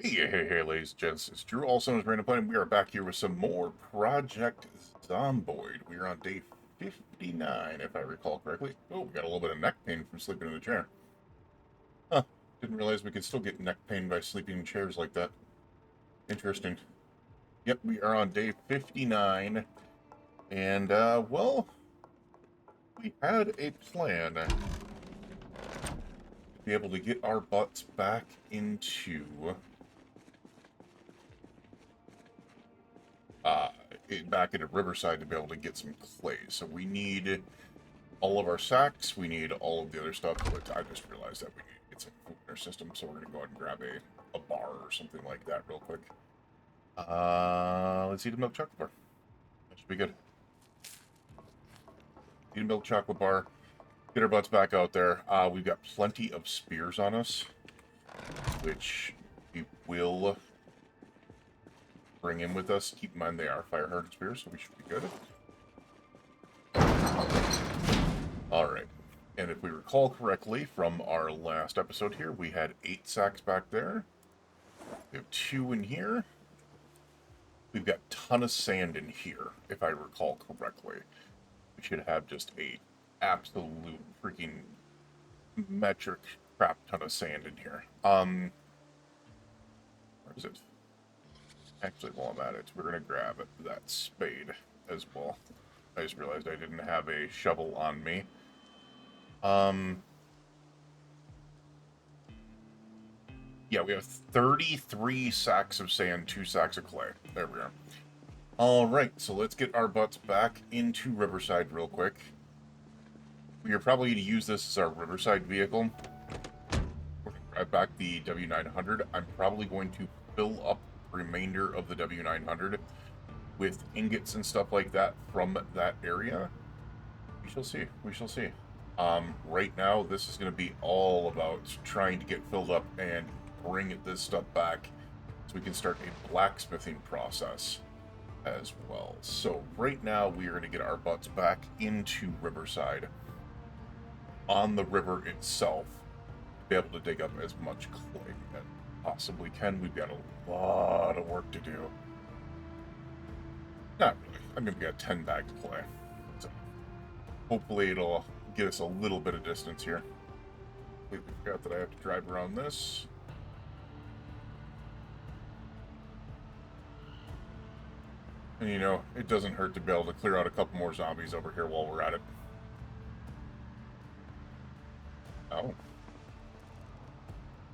Hey, ladies and gents, it's Drew, also known as Random Planet. We are back here with some more Project Zomboid. We are on day 59, if I recall correctly. Oh, we got a little bit of neck pain from sleeping in the chair. Huh, didn't realize we could still get neck pain by sleeping in chairs like that. Interesting. Yep, we are on day 59, and, well, we had a plan to be able to get our butts back into back into Riverside to be able to get some clay. So we need all of our sacks, we need all of the other stuff, but I just realized that we need to get some food in our system, so we're going to go ahead and grab a bar or something like that real quick. Let's eat a milk chocolate bar. That should be good. Eat a milk chocolate bar, get our butts back out there. We've got plenty of spears on us, which we will bring in with us. Keep in mind they are fire-hardened spears, so we should be good. Alright. And if we recall correctly from our last episode here, we had 8 sacks back there. We have 2 in here. We've got a ton of sand in here, if I recall correctly. We should have just a absolute freaking metric crap ton of sand in here. Where is it? Actually, while I'm at it, we're going to grab that spade as well. I just realized I didn't have a shovel on me. Yeah, we have 33 sacks of sand, 2 sacks of clay. There we are. Alright, so let's get our butts back into Riverside real quick. We are probably going to use this as our Riverside vehicle. We're going to grab back the W900. I'm probably going to fill up the remainder of the W900 with ingots and stuff like that from that area. We shall see. We shall see. Right now, this is going to be all about trying to get filled up and bring this stuff back so we can start a blacksmithing process as well. So right now, we are going to get our butts back into Riverside on the river itself to be able to dig up as much clay as possibly can. We've got a lot of work to do. Not really. I mean, we got 10 bags of clay. So hopefully it'll get us a little bit of distance here. Completely forgot that I have to drive around this. And you know, it doesn't hurt to be able to clear out a couple more zombies over here while we're at it. Oh.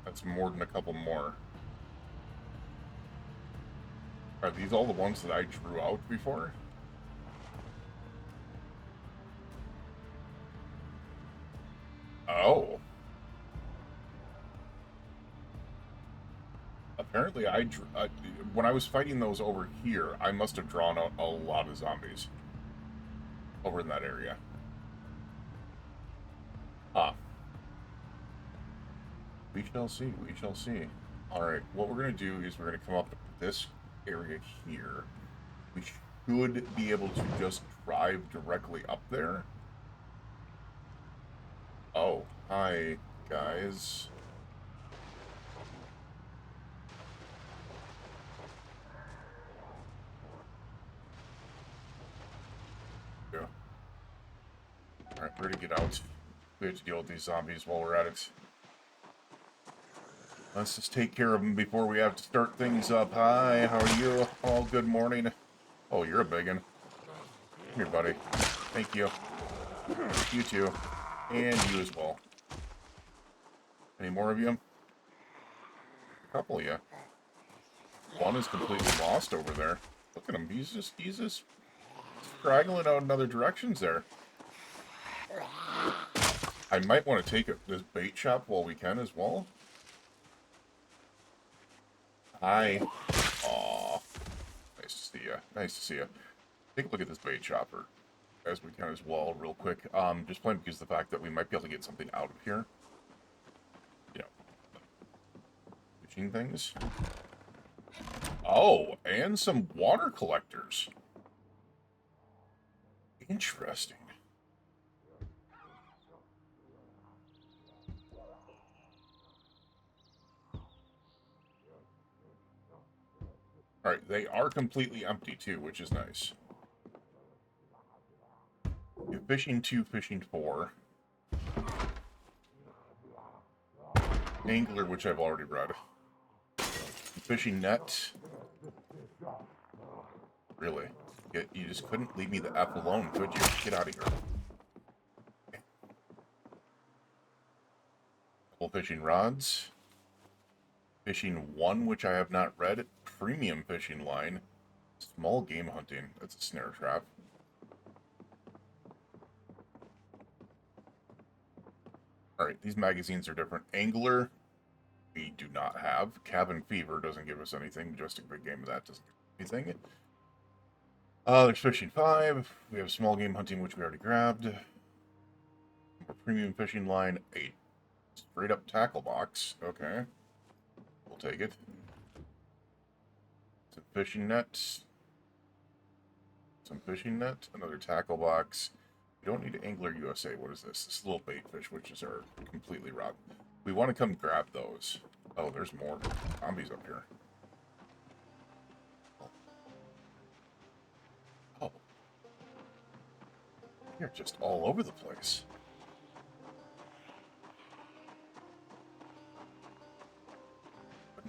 That's more than a couple more. Are these all the ones that I drew out before? Oh. Apparently, when I was fighting those over here, I must have drawn out a lot of zombies over in that area. Ah. We shall see. We shall see. Alright, what we're going to do is we're going to come up this area here. We should be able to just drive directly up there. Oh, hi, guys. Yeah. Alright, we're gonna get out. We have to deal with these zombies while we're at it. Let's just take care of them before we have to start things up. Hi, how are you? Oh, good morning. Oh, you're a big one. Come here, buddy. Thank you. You too. And you as well. Any more of you? A couple of you. One is completely lost over there. Look at him. He's just straggling out in other directions there. I might want to take this bait shop while we can as well. Hi. Aw. Nice to see you. Nice to see you. Take a look at this bait shopper as we can as well, real quick. Just plain because of the fact that we might be able to get something out of here. You know, fishing things. Oh, and some water collectors. Interesting. Alright, they are completely empty too, which is nice. Fishing 2, fishing 4. Angler, which I've already read. Fishing net. Really? You just couldn't leave me the F alone, could you? Get out of here. Couple fishing rods. Fishing 1, which I have not read. Premium fishing line. Small game hunting. That's a snare trap. Alright, these magazines are different. Angler, we do not have. Cabin Fever doesn't give us anything. Just a big game of that doesn't give us anything. There's fishing 5. We have small game hunting, which we already grabbed. More premium fishing line. 8. Straight up tackle box. Okay. We'll take it. Some fishing nets. Some fishing net. Another tackle box. We don't need Angler USA. What is this? This little bait fish, which is our completely rotten. We want to come grab those. Oh, there's more zombies up here. Oh. You're just all over the place.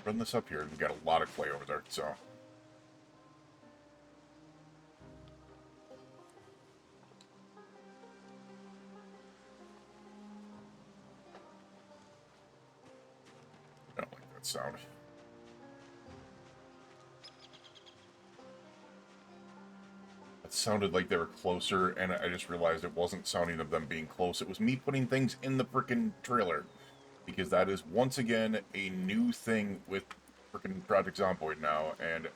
Run this up here. We've got a lot of clay over there, so... I don't like that sound. It sounded like they were closer, and I just realized it wasn't sounding of them being close. It was me putting things in the frickin' trailer. Because that is, once again, a new thing with frickin' Project Zomboid now, and,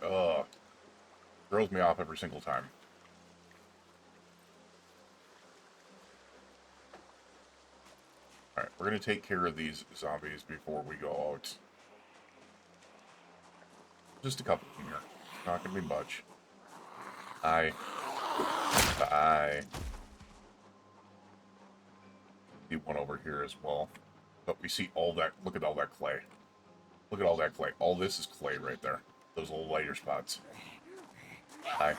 throws me off every single time. Alright, we're gonna take care of these zombies before we go out. Just a couple here. Not gonna be much. Bye. See one over here as well. But we see all that. Look at all that clay. Look at all that clay. All this is clay right there. Those little lighter spots. Bye.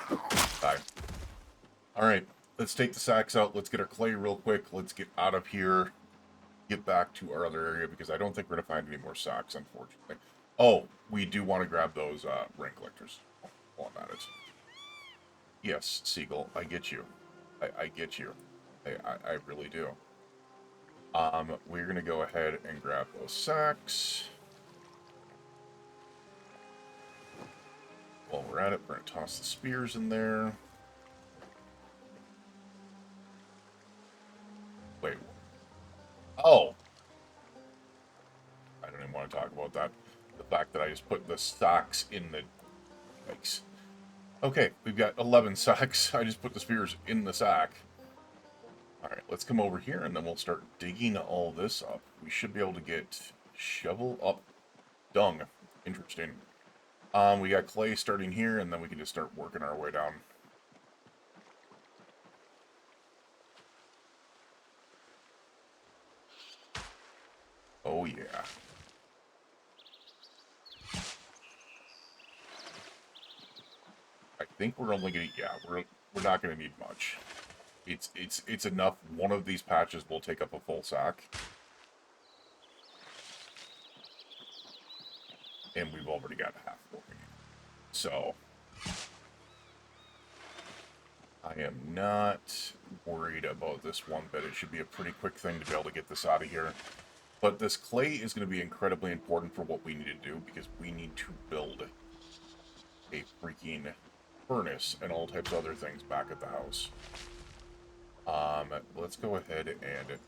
Alright, let's take the sacks out. Let's get our clay real quick. Let's get out of here. Get back to our other area because I don't think we're going to find any more sacks, unfortunately. Oh, we do want to grab those ring collectors while I'm at it. Yes, Seagull, I get you. I get you. I really do. We're going to go ahead and grab those sacks. While we're at it, we're going to toss the spears in there. Wait. Oh! I don't even want to talk about that. The fact that I just put the socks in the... Yikes. Okay, we've got 11 sacks. I just put the spears in the sack. Alright, let's come over here and then we'll start digging all this up. We should be able to get shovel up dung. Interesting. We got clay starting here and then we can just start working our way down. Oh yeah. I think we're only gonna, yeah, we're not gonna need much. It's enough. One of these patches will take up a full sack. And we've already got half working. So I am not worried about this one bit. It should be a pretty quick thing to be able to get this out of here. But this clay is going to be incredibly important for what we need to do because we need to build a freaking furnace and all types of other things back at the house. Let's go ahead and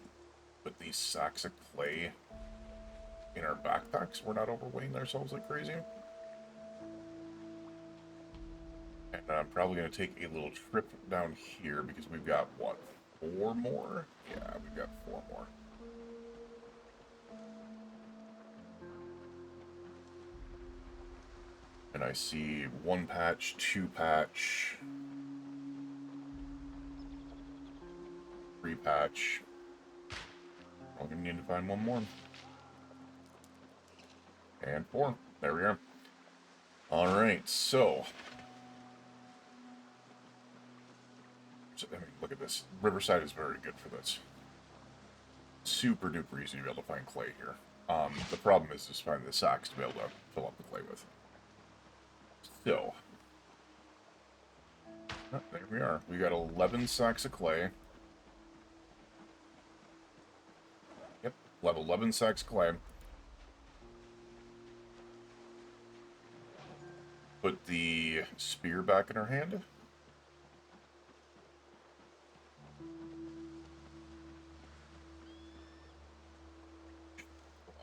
put these sacks of clay in our backpacks. We're not overweighting ourselves like crazy. And I'm probably going to take a little trip down here because we've got, what, 4 more? Yeah, we've got 4 more. And I see 1 patch, 2 patch, 3 patch. I'm going to need to find 1 more. And 4. There we are. Alright, so... I mean, look at this. Riverside is very good for this. Super duper easy to be able to find clay here. The problem is just finding the sacks to be able to fill up the clay with. So... Oh, there we are. We got 11 sacks of clay. Yep, level 11 sacks of clay. Put the spear back in our hand.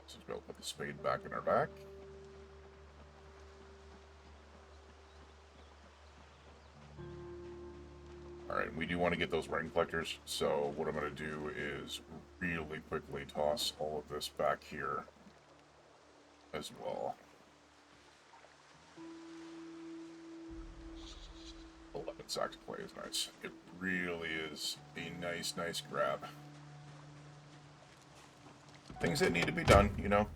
So we'll put the spade back in our back. Alright, we do want to get those rain collectors, so what I'm going to do is really quickly toss all of this back here as well. 11 sacks of clay is nice. It really is a nice, nice grab. Things that need to be done, you know.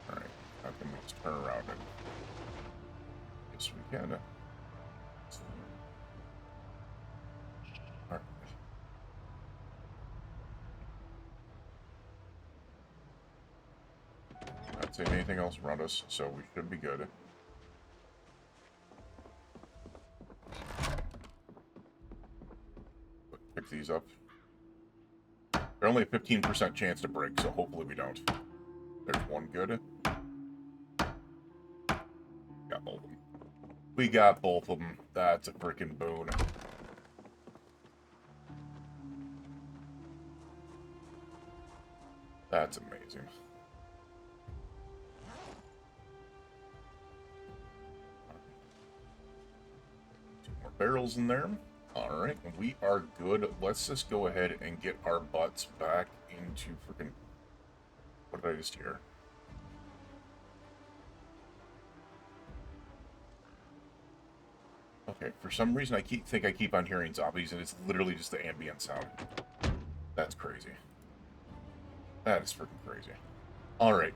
Alright, how can we just turn around and... Yes, we can. Alright. Not seeing anything else around us, so we should be good. Pick these up. They're only a 15% chance to break, so hopefully we don't. There's one good. Got both of them. We got both of them. That's a freaking boon. That's amazing. Two more barrels in there. Alright, we are good. Let's just go ahead and get our butts back into freaking... What did I just hear? Okay, for some reason I think I keep on hearing zombies, and it's literally just the ambient sound. That's crazy. That is freaking crazy. Alright.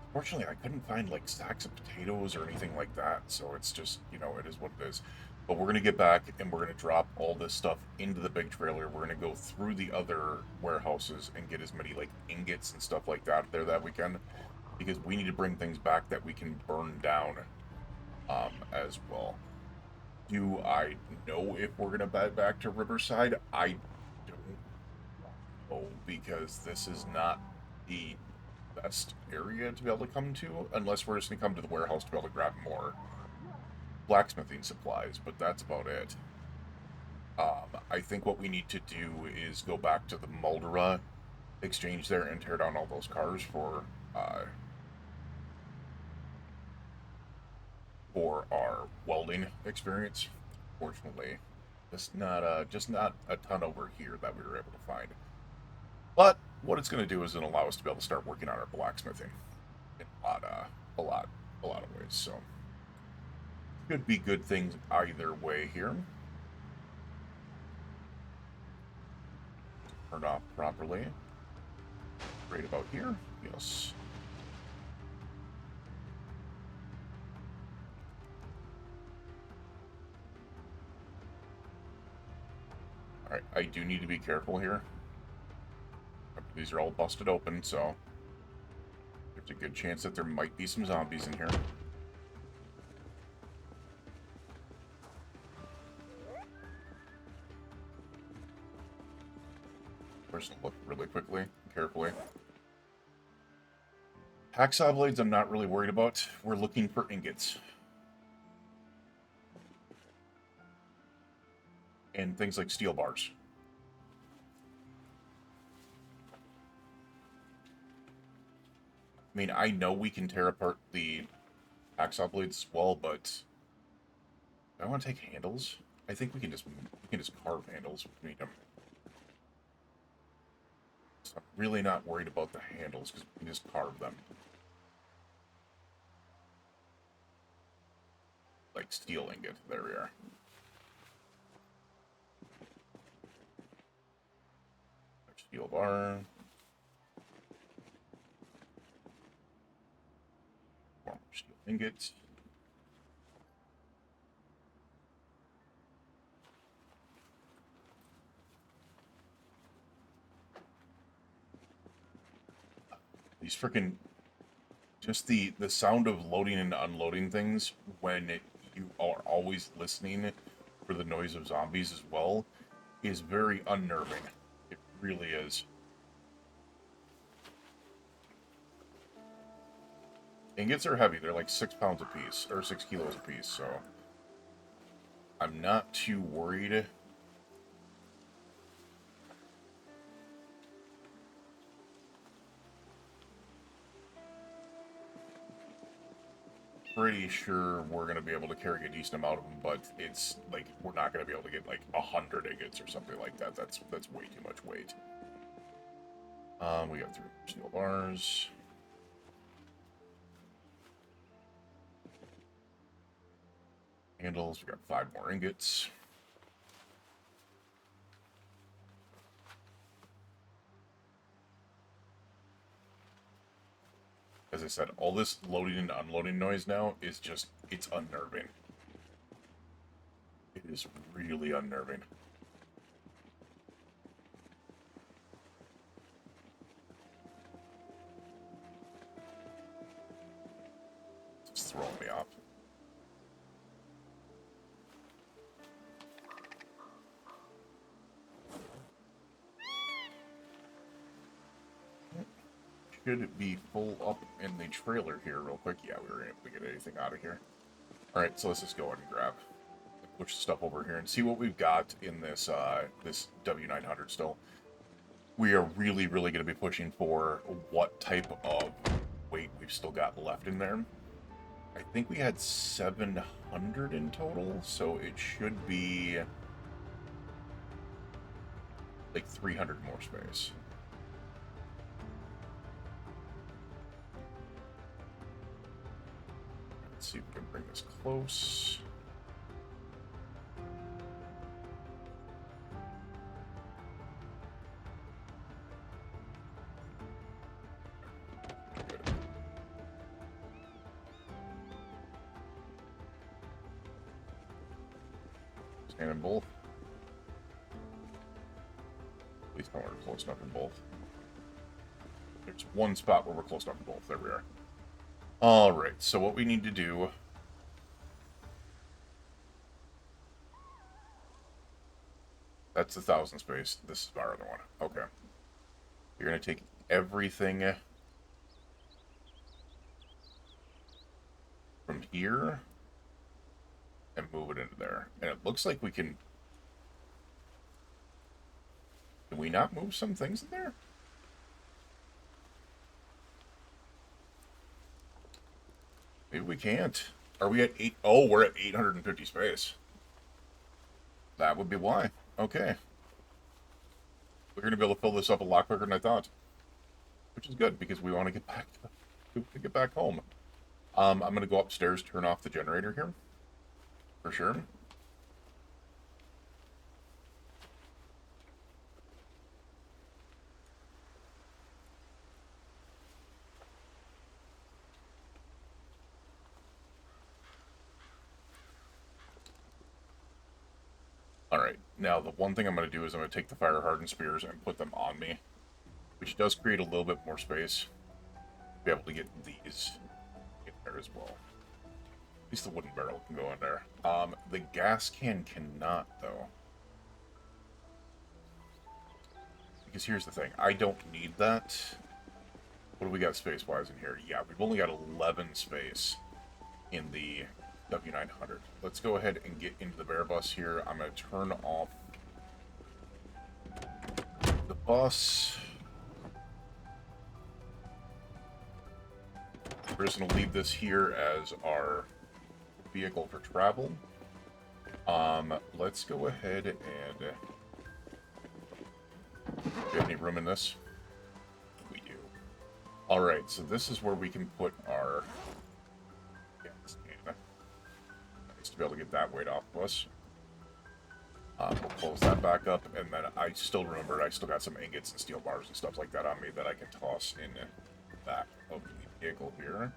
Unfortunately, I couldn't find, like, sacks of potatoes or anything like that, so it's just, you know, it is what it is. But we're going to get back, and we're going to drop all this stuff into the big trailer. We're going to go through the other warehouses and get as many, like, ingots and stuff like that there that weekend. Because we need to bring things back that we can burn down as well. Do I know if we're going to bed back to Riverside? I don't know, because this is not the best area to be able to come to, unless we're just going to come to the warehouse to be able to grab more blacksmithing supplies, but that's about it. I think what we need to do is go back to the Muldera exchange there and tear down all those cars for our welding experience. Fortunately, just not a ton over here that we were able to find. But what it's going to do is it'll allow us to be able to start working on our blacksmithing in a lot of ways. So could be good things either way here. Turn off properly. Right about here. Yes. Alright, I do need to be careful here. These are all busted open, so there's a good chance that there might be some zombies in here. First, look really quickly, carefully. Hacksaw blades I'm not really worried about. We're looking for ingots. And things like steel bars. I mean, I know we can tear apart the hacksaw blades as well, but do I want to take handles? I think we can just carve handles if we need them. So I'm really not worried about the handles because we can just carve them. Like steel ingot. There we are. Steel bar. ingots. These freaking... Just the sound of loading and unloading things when you are always listening for the noise of zombies as well is very unnerving. It really is. Ingots are heavy. They're like 6 pounds a piece, or 6 kilos a piece, so I'm not too worried. Pretty sure we're going to be able to carry a decent amount of them, but it's like we're not going to be able to get like 100 ingots or something like that. That's way too much weight. We got 3 steel bars. Handles, we got 5 more ingots. As I said, all this loading and unloading noise now is just, it's unnerving. It is really unnerving. It's throwing me off. Should be full up in the trailer here real quick. Yeah, we were able to get anything out of here. Alright, so let's just go ahead and grab, push stuff over here and see what we've got in this this W900 still. We are really going to be pushing for what type of weight we've still got left in there. I think we had 700 in total, so it should be like 300 more space. Let's see if we can bring this close. Good. Stand in both. At least now we're close enough in both. There's one spot where we're close enough in both. There we are. Alright, so what we need to do... That's 1,000 space. This is our other one. Okay. You're going to take everything from here and move it into there. And it looks like we can... Can we not move some things in there? Maybe we can't. Are we at 8? Oh, we're at 850 space. That would be why. Okay. We're going to be able to fill this up a lot quicker than I thought. Which is good, because we want to get back home. I'm going to go upstairs, turn off the generator here. For sure. Alright, now the one thing I'm going to do is I'm going to take the fire-hardened spears and put them on me, which does create a little bit more space to be able to get these in there as well. At least the wooden barrel can go in there. The gas can cannot, though. Because here's the thing, I don't need that. What do we got space-wise in here? Yeah, we've only got 11 space in the W900. Let's go ahead and get into the bear bus here. I'm going to turn off the bus. We're just going to leave this here as our vehicle for travel. Let's go ahead and... Do we have any room in this? We do. Alright, so this is where we can put our gas can. Nice to be able to get that weight off of us. We'll close that back up, and then I still remember I still got some ingots and steel bars and stuff like that on me that I can toss in the back of the vehicle here.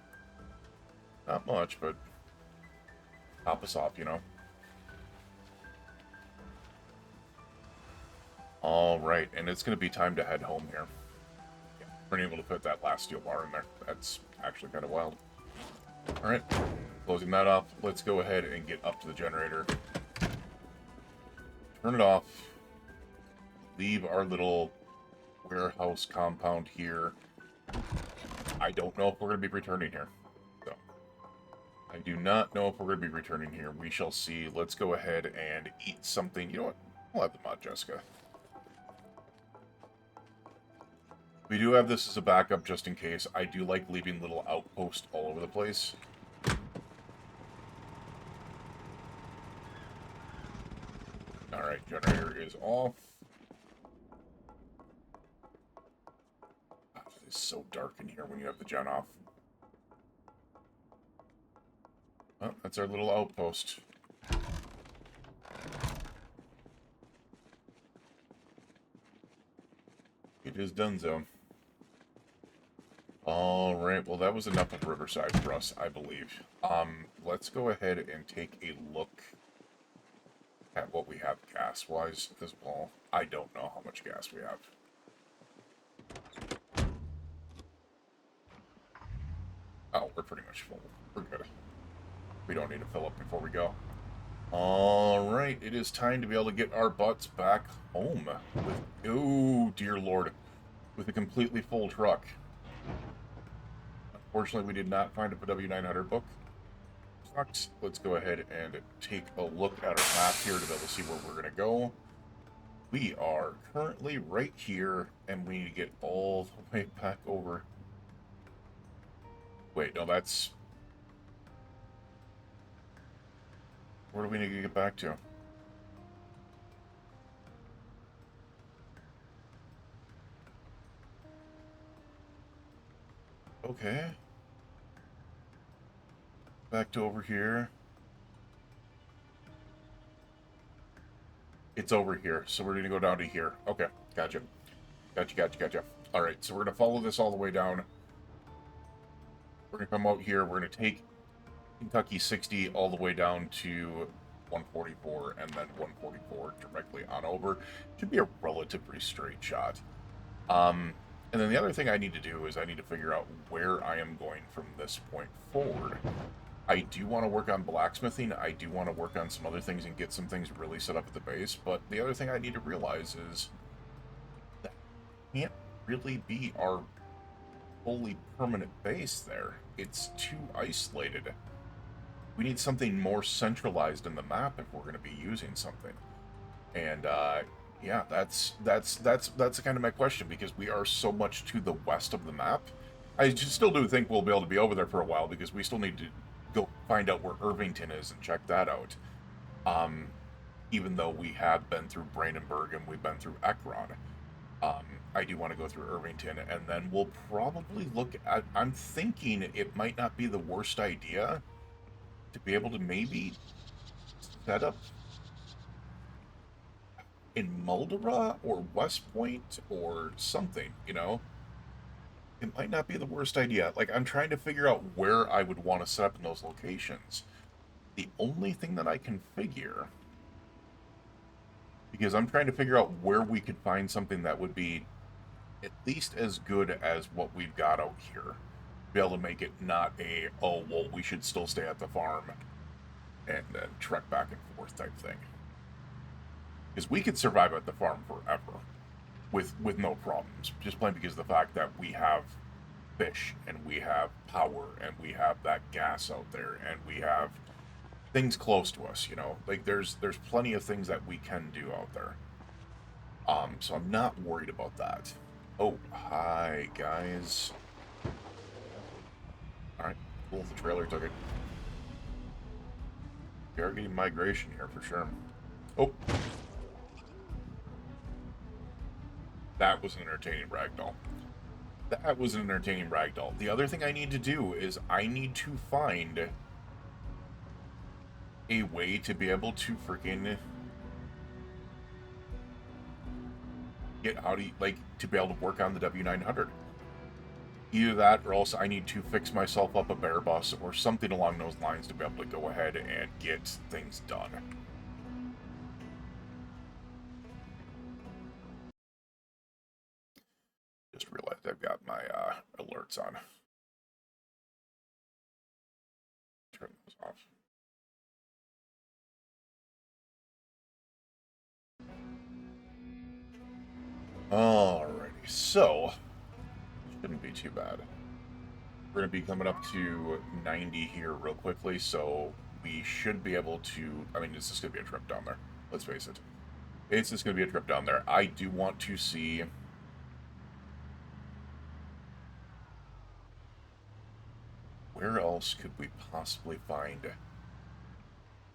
Not much, but top us off, you know. All right, and it's going to be time to head home here. Yeah, we're able to put that last steel bar in there. That's actually kind of wild. All right, closing that off. Let's go ahead and get up to the generator. Turn it off. Leave our little warehouse compound here. I don't know if we're going to be returning here. So, I do not know if we're going to be returning here. We shall see. Let's go ahead and eat something. You know what? I'll have the mod, Jessica. We do have this as a backup just in case. I do like leaving little outposts all over the place. Alright, generator is off. God, it's so dark in here when you have the gen off. Well, that's our little outpost. It is donezo. Alright, well that was enough of Riverside for us, I believe. Let's go ahead and take a look at what we have gas-wise as well. I don't know how much gas we have. Oh, we're pretty much full. We're good. We don't need to fill up before we go. Alright, it is time to be able to get our butts back home. With, oh, dear lord. With a completely full truck. Unfortunately, we did not find a W900 book. Sucks. Let's go ahead and take a look at our map here to be able to see where we're going to go. We are currently right here, and we need to get all the way back over. Wait, no, that's... Where do we need to get back to? Okay. Back to over here. It's over here, so we're going to go down to here. Okay, gotcha. Gotcha. Alright, so we're going to follow this all the way down. We're going to come out here. We're going to take Kentucky 60 all the way down to 144, and then 144 directly on over. Should be a relatively straight shot. And then the other thing I need to do is I need to figure out where I am going from this point forward. I do want to work on blacksmithing. I do want to work on some other things and get some things really set up at the base. But the other thing I need to realize is that can't really be our fully permanent base there. It's too isolated. We need something more centralized in the map if we're going to be using something. And yeah, that's kind of my question, because we are so much to the west of the map. I still do think we'll be able to be over there for a while, because we still need to go find out where Irvington is and check that out. Even though we have been through Brandenburg and we've been through Ekron. I do want to go through Irvington, and then we'll probably look at... I'm thinking it might not be the worst idea to be able to maybe set up in Muldera or West Point or something, you know? It might not be the worst idea. Like, I'm trying to figure out where I would want to set up in those locations. The only thing that I can figure... Because I'm trying to figure out where we could find something that would be at least as good as what we've got out here. Be able to make it not a, oh, well, we should still stay at the farm and then trek back and forth type thing. Because we could survive at the farm forever with no problems. Just plain because of the fact that we have fish and we have power and we have that gas out there and we have things close to us, you know? Like, there's plenty of things that we can do out there. So I'm not worried about that. Oh, hi, guys. Alright, cool, the trailer took it. We are getting migration here for sure. Oh. That was an entertaining ragdoll. That was an entertaining ragdoll. The other thing I need to do is I need to find a way to be able to freaking get out of, like, to be able to work on the W900. Either that, or else I need to fix myself up a bear bus or something along those lines to be able to go ahead and get things done. Just realized I've got my alerts on. Turn those off. Alrighty, so shouldn't be too bad. We're going to be coming up to 90 here real quickly, so we should be able to... I mean, it's just going to be a trip down there. Let's face it. It's just going to be a trip down there. I do want to see... where else could we possibly find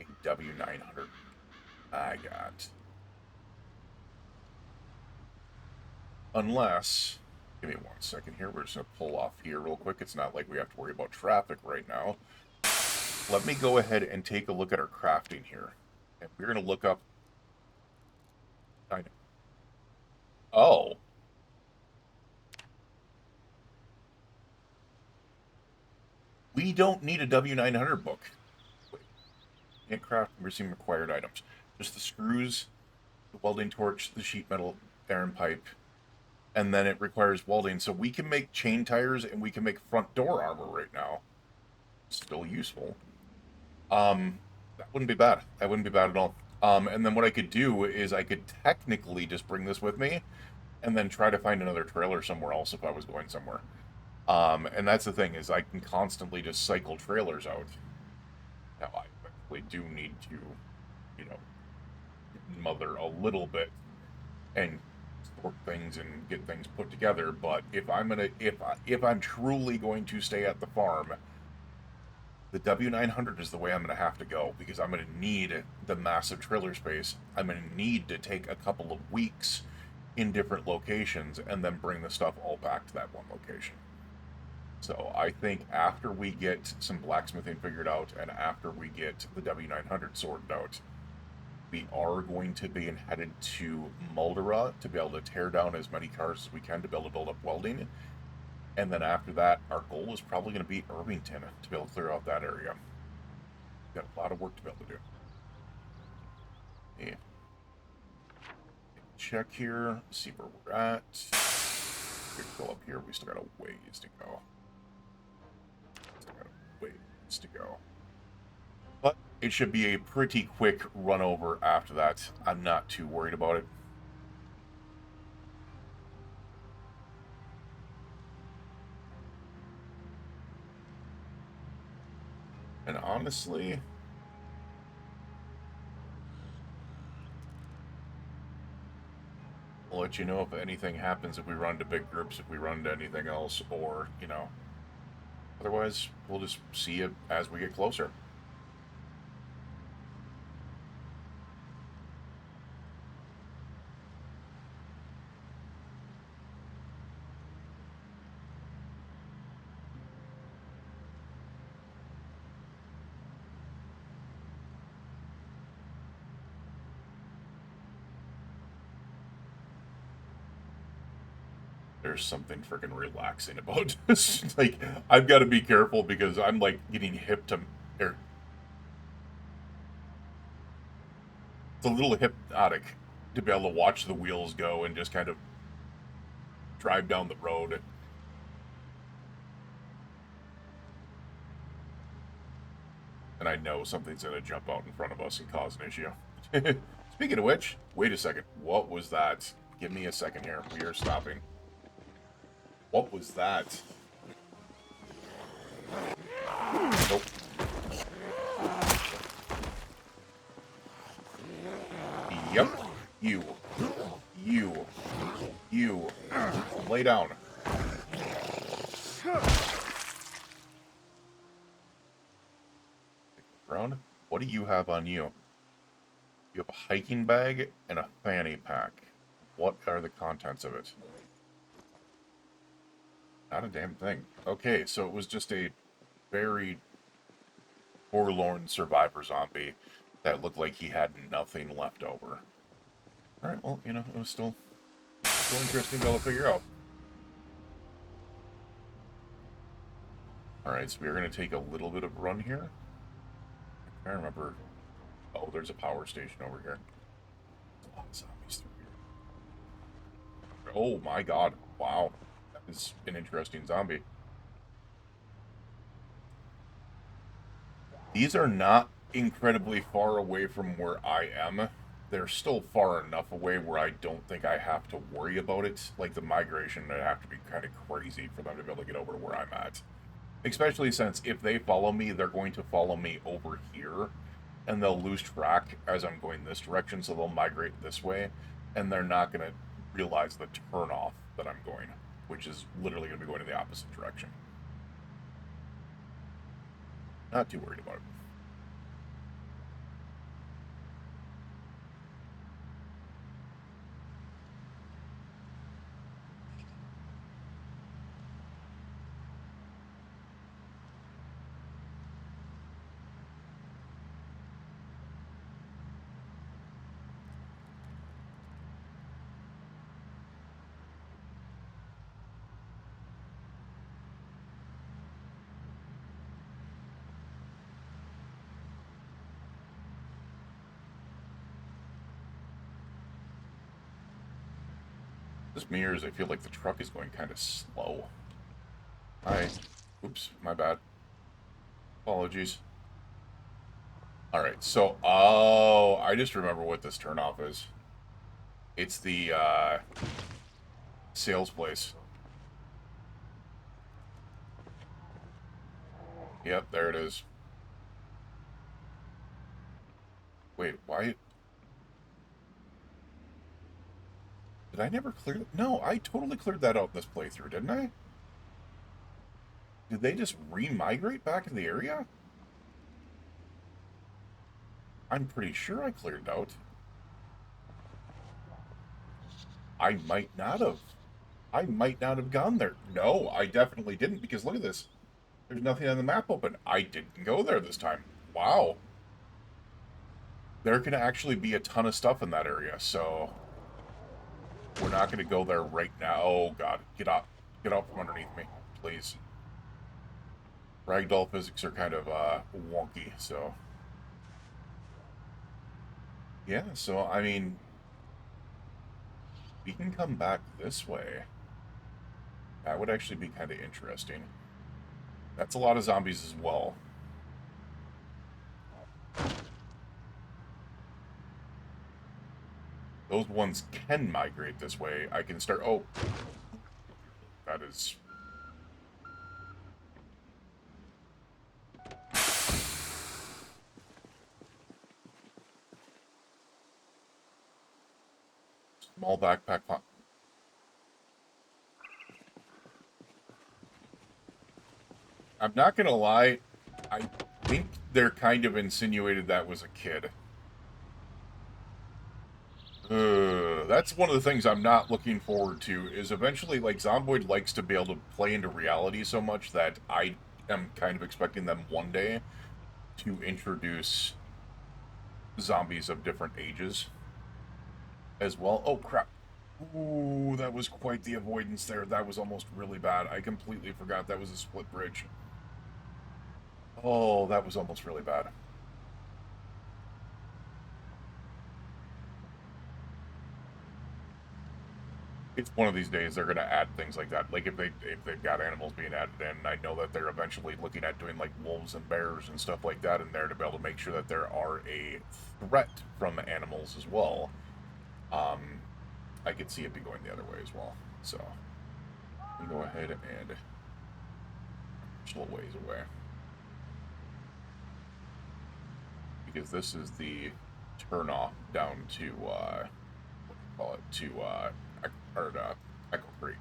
a W900? I got... Unless... Give me 1 second here. We're just going to pull off here real quick. It's not like we have to worry about traffic right now. Let me go ahead and take a look at our crafting here. And we're going to look up... Oh. We don't need a W900 book. Wait. Can't craft and receive required items. Just the screws, the welding torch, the sheet metal iron pipe, and then it requires welding. So we can make chain tires and we can make front door armor right now. Still useful. That wouldn't be bad. That wouldn't be bad at all. And then what I could do is I could technically just bring this with me and then try to find another trailer somewhere else if I was going somewhere. And that's the thing, is I can constantly just cycle trailers out. Now, I actually do need to, you know, mother a little bit and sort things and get things put together, but if I'm truly going to stay at the farm, the W900 is the way I'm going to have to go, because I'm going to need the massive trailer space. I'm going to need to take a couple of weeks in different locations and then bring the stuff all back to that one location. So I think after we get some blacksmithing figured out and after we get the W900 sorted out, we are going to be headed to Muldera to be able to tear down as many cars as we can to be able to build up welding. And then after that, our goal is probably going to be Irvington to be able to clear out that area. We've got a lot of work to be able to do. Yeah. Check here, see where we're at. We can go up here, we still got a ways to go. To go. But it should be a pretty quick run over after that. I'm not too worried about it. And honestly, I'll let you know if anything happens, if we run to big groups, if we run to anything else, or, you know, otherwise, we'll just see it as we get closer. There's something freaking relaxing about this. Like, I've got to be careful because I'm, like, getting hip to... It's a little hypnotic to be able to watch the wheels go and just kind of drive down the road. And I know something's going to jump out in front of us and cause an issue. Speaking of which, wait a second. What was that? Give me a second here. We are stopping. What was that? Nope. Yep. You. Lay down. Brown, what do you have on you? You have a hiking bag and a fanny pack. What are the contents of it? Not a damn thing. Okay, so it was just a very forlorn survivor zombie that looked like he had nothing left over. Alright, well, you know, it was still interesting to be able to figure out. Alright, so we're going to take a little bit of a run here. I remember... Oh, there's a power station over here. There's a lot of zombies through here. Oh my god. Wow. That is an interesting zombie. These are not incredibly far away from where I am. They're still far enough away where I don't think I have to worry about it. Like, the migration would have to be kind of crazy for them to be able to get over to where I'm at. Especially since if they follow me, they're going to follow me over here. And they'll lose track as I'm going this direction, so they'll migrate this way. And they're not going to realize the turnoff that I'm going, which is literally going to be going in the opposite direction. Not too worried about it. This mirrors, I feel like the truck is going kind of slow. Hi. Oops, my bad. Apologies. Alright, so, oh, I just remember what this turnoff is. It's the, sales place. Yep, there it is. Wait, why? Did I never clear it? No, I totally cleared that out this playthrough, didn't I? Did they just re-migrate back to the area? I'm pretty sure I cleared it out. I might not have. I might not have gone there. No, I definitely didn't, because look at this. There's nothing on the map open. I didn't go there this time. Wow. There can actually be a ton of stuff in that area, so... We're not going to go there right now. Oh, God. Get out. Get out from underneath me, please. Ragdoll physics are kind of, wonky, so... Yeah, so, I mean... We can come back this way. That would actually be kind of interesting. That's a lot of zombies as well. Those ones can migrate this way. I can start... Oh. That is... Small backpack pop. I'm not gonna lie. I think they're kind of insinuated that was a kid. That's one of the things I'm not looking forward to, is eventually, like, Zomboid likes to be able to play into reality so much that I am kind of expecting them one day to introduce zombies of different ages as well. Oh, crap. Ooh, that was quite the avoidance there. That was almost really bad. I completely forgot that was a split bridge. Oh, that was almost really bad. It's one of these days they're going to add things like that. Like if they've got animals being added in, I know that they're eventually looking at doing like wolves and bears and stuff like that in there to be able to make sure that there are a threat from animals as well. I could see it be going the other way as well. So we go ahead and just a little ways away, because this is the turn off down to what do you call it, to Echo Creek.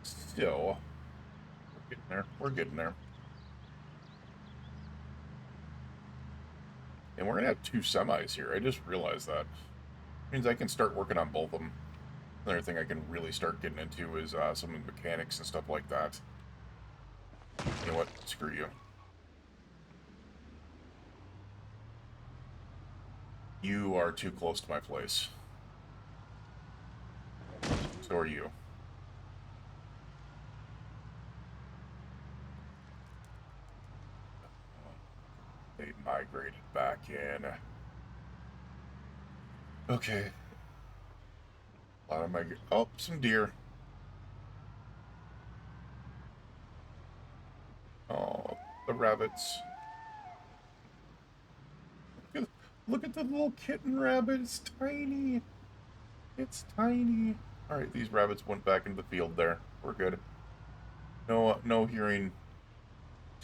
Still, we're getting there. We're getting there. And we're gonna have 2 semis here. I just realized that. Means I can start working on both of them. Another thing I can really start getting into is some of the mechanics and stuff like that. You know what? Screw you. You are too close to my place. So are you. Upgraded back in. Okay. A lot of my... Oh, some deer. Oh, the rabbits. Look at the little kitten rabbit. It's tiny. It's tiny. Alright, these rabbits went back into the field there. We're good. No hearing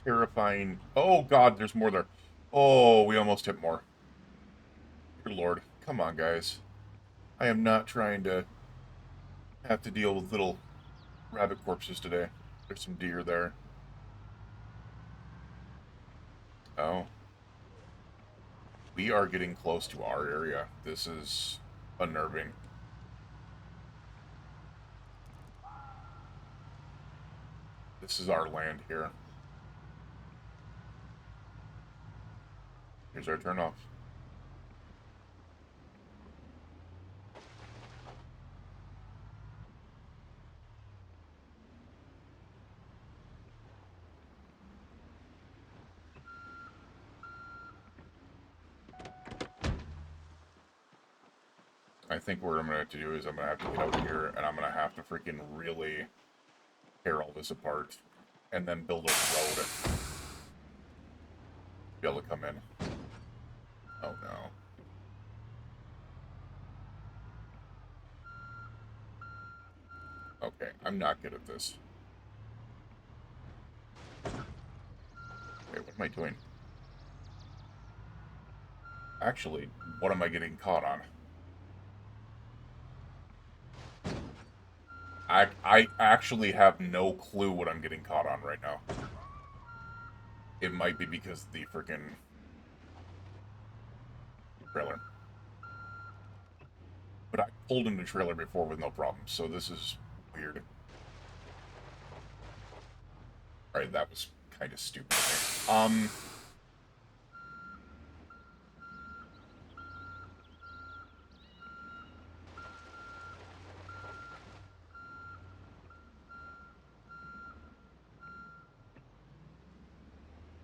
terrifying... Oh, God, there's more there. Oh, we almost hit more. Dear Lord. Come on, guys. I am not trying to have to deal with little rabbit corpses today. There's some deer there. Oh. We are getting close to our area. This is unnerving. This is our land here. Here's our turnoff. I think what I'm going to have to do is I'm going to have to get out here and I'm going to have to freaking really tear all this apart and then build a road to be able to come in. Oh no. Okay, I'm not good at this. Okay, what am I doing? Actually, what am I getting caught on? I actually have no clue what I'm getting caught on right now. It might be because of the freaking trailer. But I pulled in the trailer before with no problem, so this is weird. Alright, that was kind of stupid.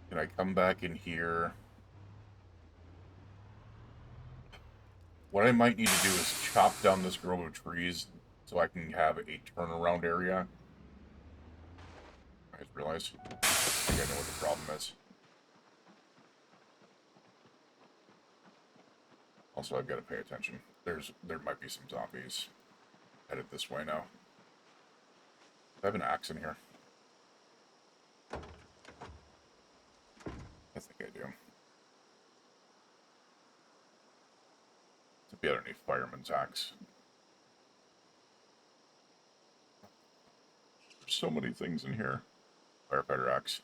Can I come back in here? What I might need to do is chop down this grove of trees so I can have a turnaround area. I just realized. I think I know what the problem is. Also, I've got to pay attention. There might be some zombies headed this way now. I have an axe in here. I think I do. To be underneath fireman's axe. There's so many things in here. Firefighter axe.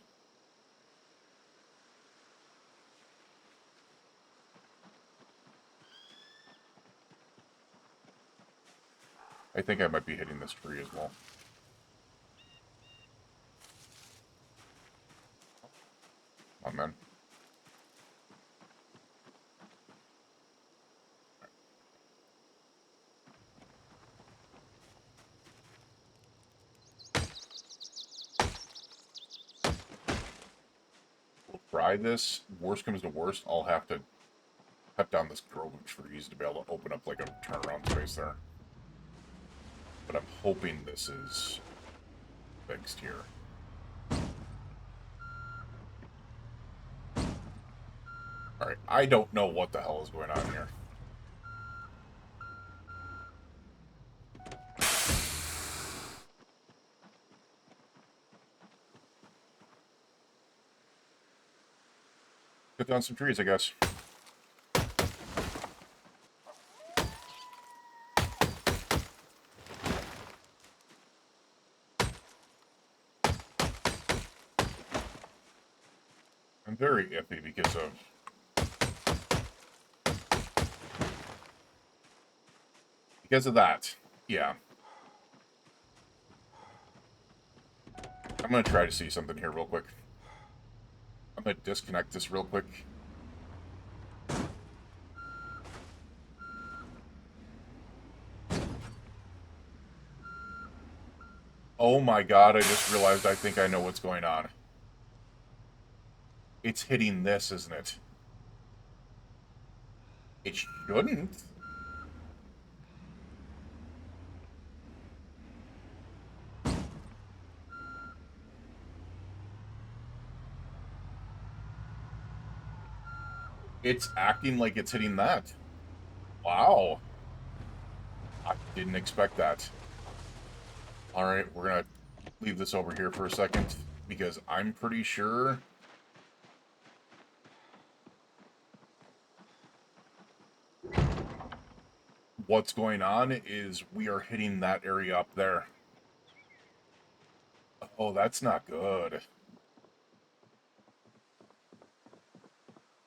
I think I might be hitting this tree as well. Come on, man. We'll try this. Worst comes to worst, I'll have to cut down this grove of trees to be able to open up like a turnaround space there. But I'm hoping this is fixed here. Alright, I don't know what the hell is going on here. Cut down some trees, I guess. I'm very iffy because of that. Yeah. I'm gonna try to see something here real quick. I'm gonna disconnect this real quick. Oh my god, I just realized I think I know what's going on. It's hitting this, isn't it? It shouldn't. It's acting like it's hitting that. Wow. I didn't expect that. Alright, we're gonna leave this over here for a second, because I'm pretty sure... what's going on is we are hitting that area up there. Oh, that's not good.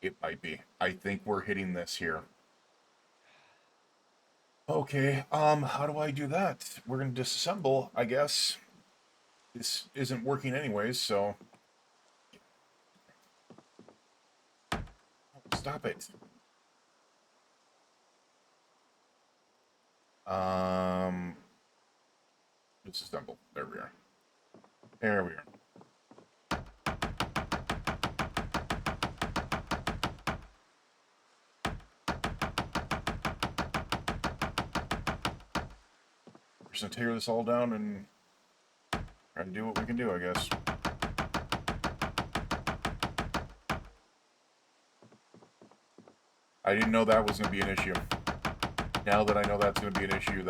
It might be. I think we're hitting this here. Okay, how do I do that? We're gonna disassemble, I guess. This isn't working anyways, so... Stop it. Disassemble. There we are. There we are. We're just gonna tear this all down and try to do what we can do, I guess. I didn't know that was gonna be an issue. Now that I know that's gonna be an issue,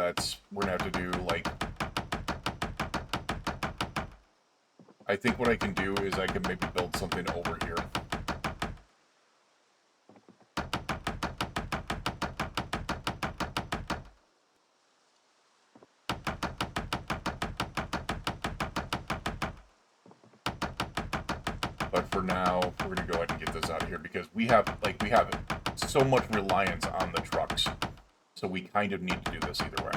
we're gonna have to do, like... I think what I can do is I can maybe build something over here. But for now, we're gonna go ahead and get this out of here because we have so much reliance on the trucks. So we kind of need to do this either way.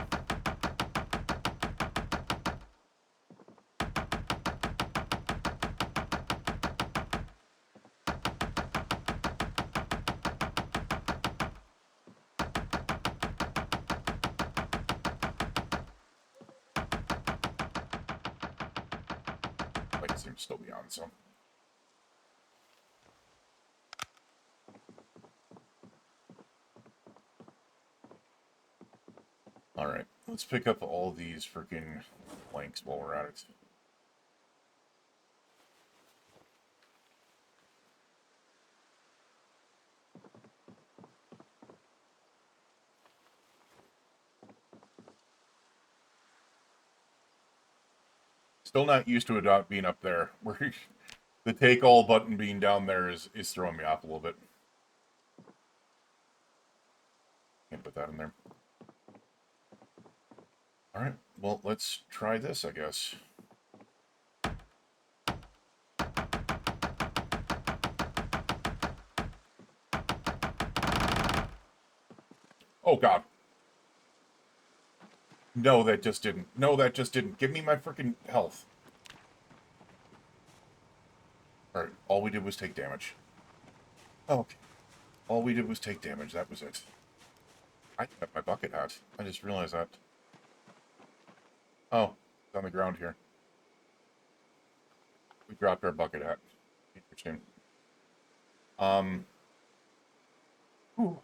Like, it seems to still be on, so... Alright, let's pick up all these freaking planks while we're at it. Still not used to it being up there. The take all button being down there is throwing me off a little bit. Can't put that in there. Alright, well, let's try this, I guess. Oh, God. No, that just didn't. No, that just didn't. Give me my freaking health. Alright, all we did was take damage. Oh, okay. All we did was take damage, that was it. I got my bucket hat. I just realized that. Oh, it's on the ground here. We dropped our bucket hat. Interesting. Whew.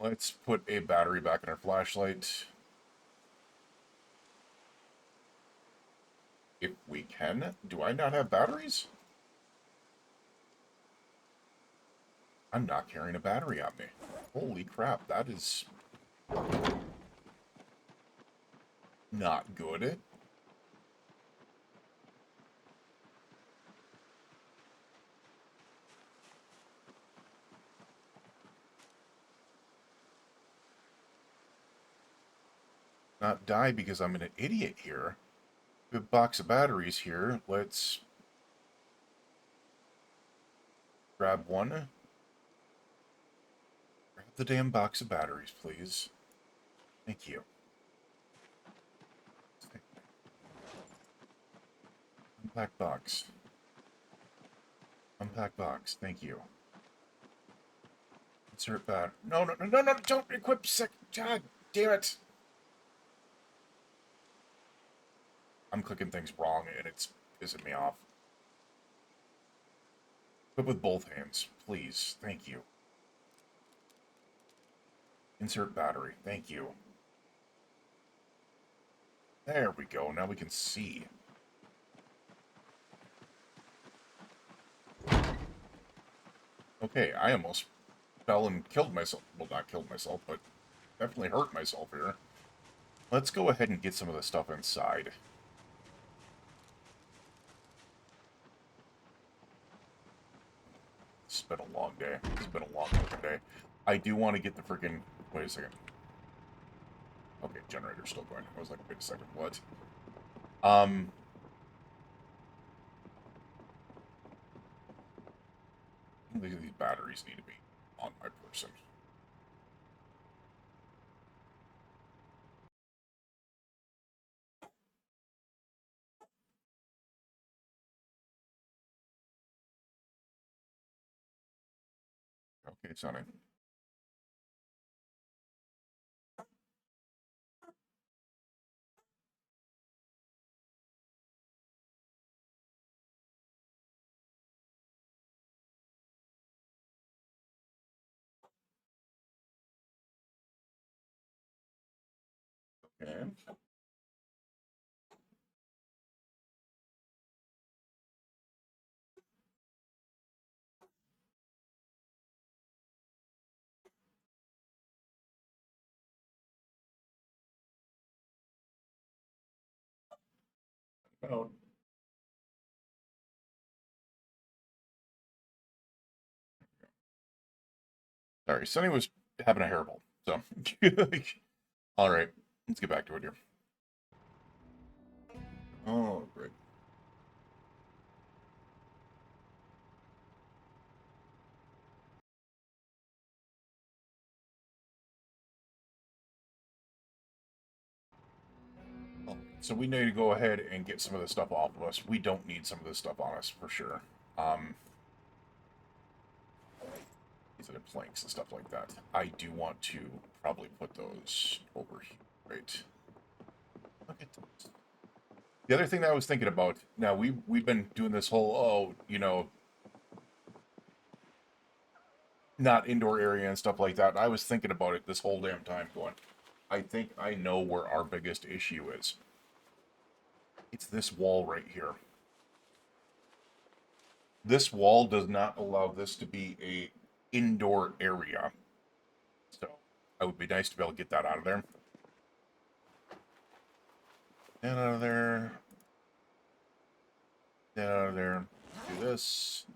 Let's put a battery back in our flashlight. If we can. Do I not have batteries? I'm not carrying a battery on me. Holy crap, that is... not good. Not die because I'm an idiot here. Good box of batteries here. Let's grab one. Grab the damn box of batteries, please. Thank you. Unpack box. Unpack box. Thank you. Insert battery. No, no, no, no, no, don't equip sec. God damn it. I'm clicking things wrong and it's pissing me off. But with both hands, please. Thank you. Insert battery. Thank you. There we go. Now we can see. Okay, I almost fell and killed myself. Well, not killed myself, but definitely hurt myself here. Let's go ahead and get some of the stuff inside. It's been a long day. It's been a long day. I do want to get the freaking... Wait a second. Okay, generator's still going. I was like, wait a second, what? I think these batteries need to be on my person. Okay, Sonny. Okay. Oh. Sorry, Sonny was having a hairball. So, all right, let's get back to it here. Oh, great. So we need to go ahead and get some of this stuff off of us. We don't need some of this stuff on us, for sure. These are the planks and stuff like that. I do want to probably put those over here, right? Look at those. The other thing that I was thinking about, now we've been doing this whole, oh, you know, not indoor area and stuff like that. I was thinking about it this whole damn time going, I think I know where our biggest issue is. It's this wall right here. This wall does not allow this to be a indoor area. So it would be nice to be able to get that out of there. Get out of there. Get out of there. Do this.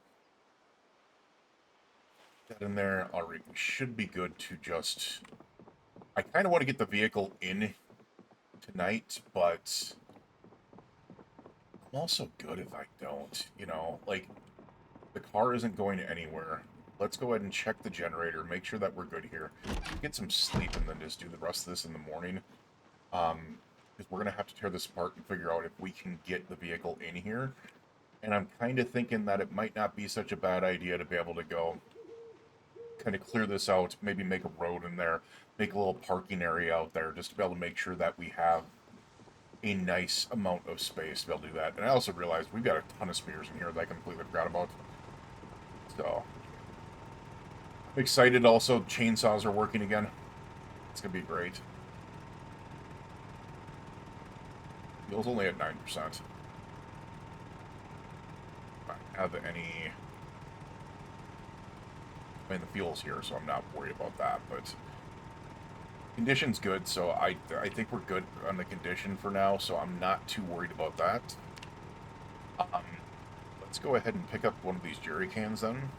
Get in there. Alright, we should be good to just... I kind of want to get the vehicle in tonight, but I'm also good if I don't. You know, like, the car isn't going anywhere. Let's go ahead and check the generator, make sure that we're good here. Get some sleep and then just do the rest of this in the morning. Because we're going to have to tear this apart and figure out if we can get the vehicle in here. And I'm kind of thinking that it might not be such a bad idea to be able to go kind of clear this out, maybe make a road in there, make a little parking area out there, just to be able to make sure that we have a nice amount of space to be able to do that. And I also realized we've got a ton of spears in here that I completely forgot about. So, I'm excited also, chainsaws are working again. It's going to be great. Fuel's only at 9%. I have any... I mean, the fuel's here, so I'm not worried about that, but... Condition's good, so I think we're good on the condition for now, so I'm not too worried about that. Let's go ahead and pick up one of these jerry cans then.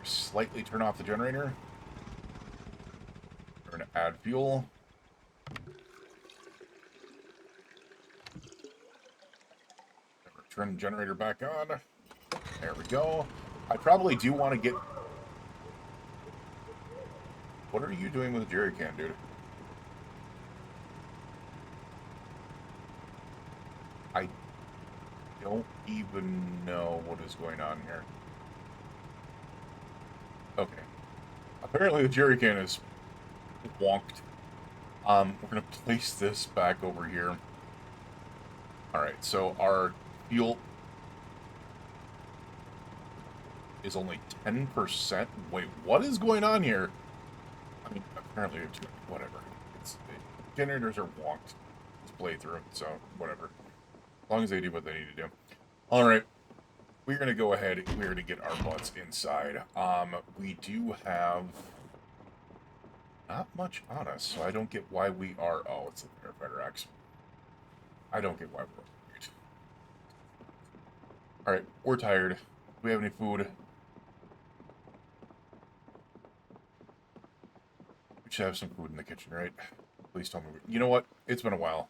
Slightly turn off the generator. We're going to add fuel. Turn the generator back on. There we go. I probably do want to get... What are you doing with a jerry can, dude? I don't even know what is going on here. Okay. Apparently the jerry can is wonked. We're going to place this back over here. Alright, so our fuel is only 10%. Wait, what is going on here? I mean, apparently, whatever. Generators are wonked this playthrough, so whatever. As long as they do what they need to do. Alright, we're going to go ahead, we're going to get our butts inside. We do have not much on us, so I don't get why we are... Oh, it's the Firefighter X. I don't get why we're overweight. Alright, we're tired. Do we have any food? We should have some food in the kitchen, right? Please tell me. You know what? It's been a while.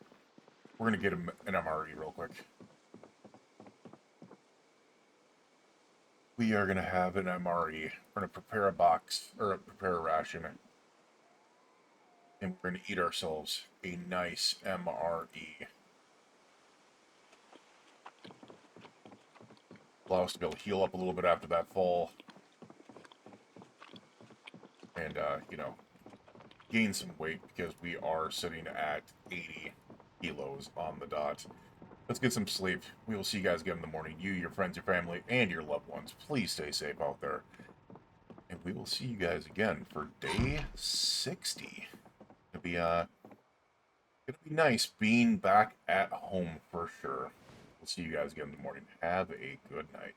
We're going to get him an MRE real quick. We are going to have an MRE. We're going to prepare a box, or prepare a ration. And we're going to eat ourselves a nice MRE. Allow us to be able to heal up a little bit after that fall. And, you know, gain some weight because we are sitting at 80 kilos on the dot. Let's get some sleep. We will see you guys again in the morning. You, your friends, your family, and your loved ones. Please stay safe out there. And we will see you guys again for day 60. It'll be nice being back at home for sure. We'll see you guys again in the morning. Have a good night.